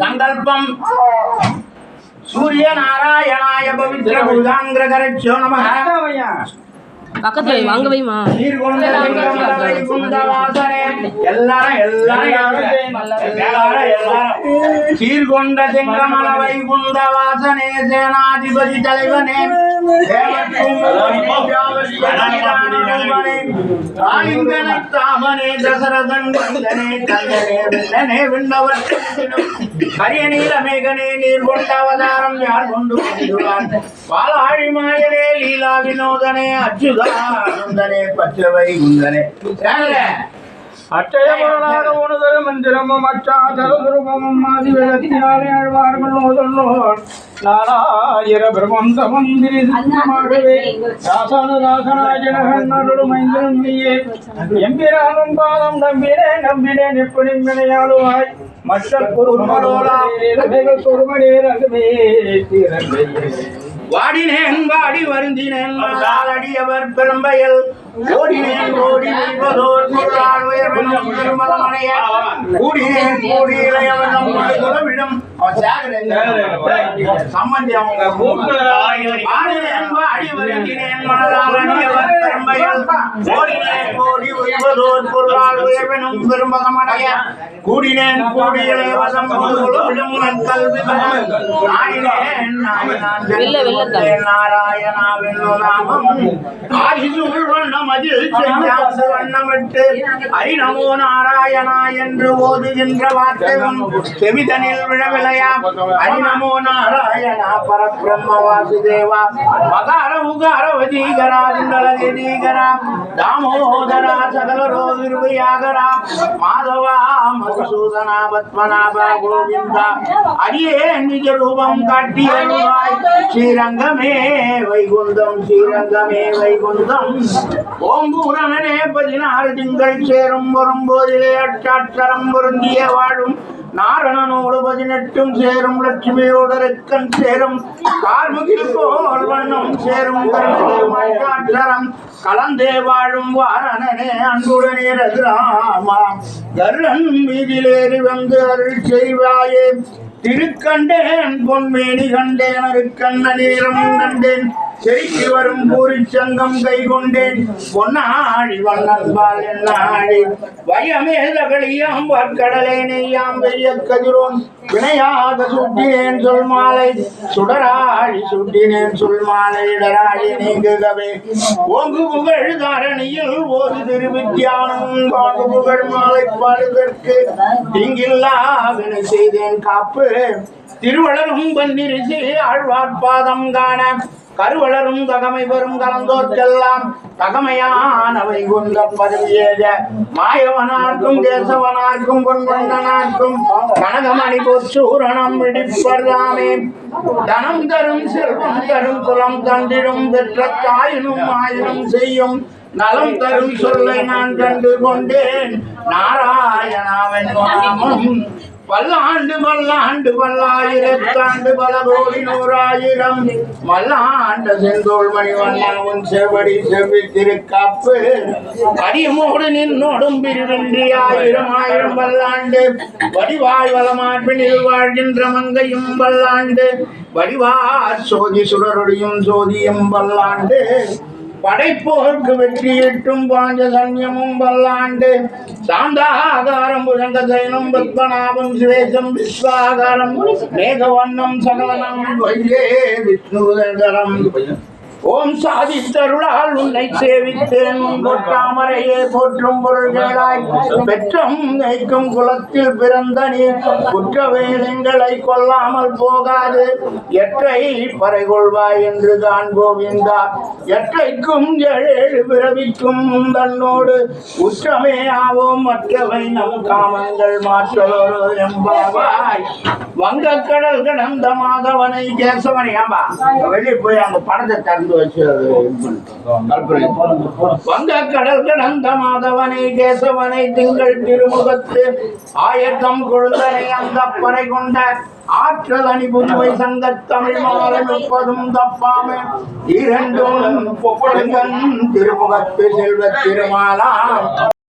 சங்கல்பம் சூரிய நாராயணாய பவித்ர புதாங்கிரகரச்சோ நமஹ. பக்கத்துல வாங்க வைமா. சீர்கொண்ட செங்கமல வைகுந்த வாசனே சேனாதிபதி தலைவனே தாமனே தசரதன் கந்தனே விண்ணவர் கரிய நீலமேகனே நீர் கொண்ட அவதாரம் யார் கொண்டு பாலாழி மாயனே லீலா வினோதனே அச்சுதானந்தனே பச்சவை குந்தனே அச்சயமரணாக உணதரு மந்திரமும் அச்சாதரதுருபமும் ஆதிவேதத்தினாலே ஆழ்வார்கள் ஓதல்லோர் நாராயிர பிரபந்த மந்திரி மாடவே ராசனராசனாய ஜனகன்னருள் மைந்தனும் நீயே எம்பிரானும் பாதம் நம்பினேன் எப்படி வினையாளுவாய் மற்ற குருமரோலா குருமனே ரகுமே திறந்தையே வாடினேன் வாடி வருந்தினேன் அடியவர் பெரும்பயல் ஓடினேன் ஓடி வைப்பதோர் பொருளால் உயர்வனும் திருமலமனைய கூடினேன் கூடி இளையவனும் குலவிடம் சம்பந்தி அவங்க வாடினேன் வாடி வருந்தினேன் மனதால் அடியவர் பெரும்பயல் ஓடினேன் ஓடி வைப்பதோர் பொருளால் உயர்வனும் திருமலமனைய கூடினேன் கூடி இளையவனும் குலவிடம் கல்வி நாடினேன் நாராயணாவின் நாமம் ஆதிசூழ் வண்ணமதில் வண்ணமிட்டு ஹரிநமோ நாராயணா என்று ஓதுகின்ற வார்த்தையும் செவிதனில் விழவிலையா. ஹரிநமோ நாராயணா பரபிரம்ம வாசுதேவா மகார உகார வஜீகரா குண்டலதீகரா தாமோதரா சகலரோ விருவையாகரா மாதவா மதுசூதனா பத்மநாபா கோவிந்தா அடியே நிஜ ரூபம் காட்டியருவாய் ஸ்ரீரங்கமே வைகுந்தம் ஸ்ரீரங்கமே வைகுந்தம். ஓம்பூரணனே 16 திங்கள் சேரும் வரும்போதிலே அட்டாட்சரம் பொருந்திய வாழும் நாரணனோடு 18 சேரும் லட்சுமியோடு ரெக்கன் சேரும் கார்முகில் போல் வண்ணம் சேரும் கருணாட்சரம் கலந்தே வாழும் வாரணனே அன்புடனே ரகுராமா கருணன் மீதிலேறி வந்து அருள் செய்வாயே. திருக்கண்டேன் பொன்மேனி கண்டேன் அருக்கண்ண நேரம் கண்டேன் செருக்கி வரும் பூரி சங்கம் கை கொண்டேன் பொன்னாழி வண்ணன்பால் என்னாழி வயமேதகளியாம் வார்க்கடலை நெய்யாம் வெய்ய கதிரோன் வினையாக சுட்டினேன் சொல் மாலை சுடராழி சுட்டினேன் சொல் மாலை இடராழி நீங்குகவே. ஓங்கு புகழ் தாரணியில் ஒரு திருவித்தியானம் வாங்கு புகழ் மாலை பாடுதற்கு இங்கில்லா வினை செய்தேன் காப்பு திருவளரும் பன்னிரிசி ஆழ்வார் பாதம் காண கருவளரும் தகமை வரும் கலந்தோர்க்கெல்லாம் தகமையானவை கொண்ட பதவியேக மாயவனார்க்கும் தேசவனார்க்கும் பொன்வந்தனார்க்கும் கனகமணி பொற்சூரணம் விடிப்பர்தாமே. தனம் தரும் செல்வம் தரும் குலம் தந்திடும் பெற்ற தாயினும் ஆயினும் செய்யும் நலம் தரும் சொல்லை நான் கண்டு கொண்டேன் நாராயணாவின் நாமம். பல்லாண்டு பல்லாண்டு பல்லாயிரத்தாண்டு பல கோடி 100,000 மல்லாண்ட செந்தோள் மணிவண்ணாவும் செவடி செவ்வி திருக்காப்பு அடியமோடு நின்னோடும் பிரிவின்றி 1000 பல்லாண்டு வடிவாய் வளமார்பினில் வாழ்கின்ற மங்கையும் பல்லாண்டு வடிவார் சோதி சுடரொடியும் சோதியும் பல்லாண்டு படைப்போர்க்கு வெற்றியிட்டும் பாஞ்சசன்யமும் பல்லாண்டு சாந்தாகாரம் புஜங்க சைனம் பத்மநாபம் சிவேசம் விஸ்வாகாரம் மேகவண்ணம் சகலனம் வையே விஷ்ணுதரம். ஓம் சாதித்தருளால் உன்னை சேவித்தேன் பொற்றாமரையே போற்றும் பொருள்களாய் பெற்றம் நைக்கும் குலத்தில் பிறந்த நீ குற்றவேலங்களை கொல்லாமல் போகாது எற்றை பறை கொள்வாய் என்று தான் கோவிந்தா. எற்றைக்கும் 7 பிறவிக்கும் தன்னோடு உற்றமே ஆவோம் மற்றவை நம் காமங்கள் மாற்றலோரு எம்பாவாய். வங்கக்கடல் கடந்த மாதவனை கேசவனை ஆமா வெளியே போய் அந்த பணத்தை தந்து வச்சு அது கல்பனை. வங்க கடல் கடந்த மாதவனை கேசவனை திங்கள் திருமுகத்து ஆயத்தம் கொழுந்தனை அந்த பறை கொண்ட ஆற்றல் அணி புதுவை சங்க தமிழ் மாலை 30 தப்பாம இரண்டும் திருமுகத்து செல்வ திருமாலா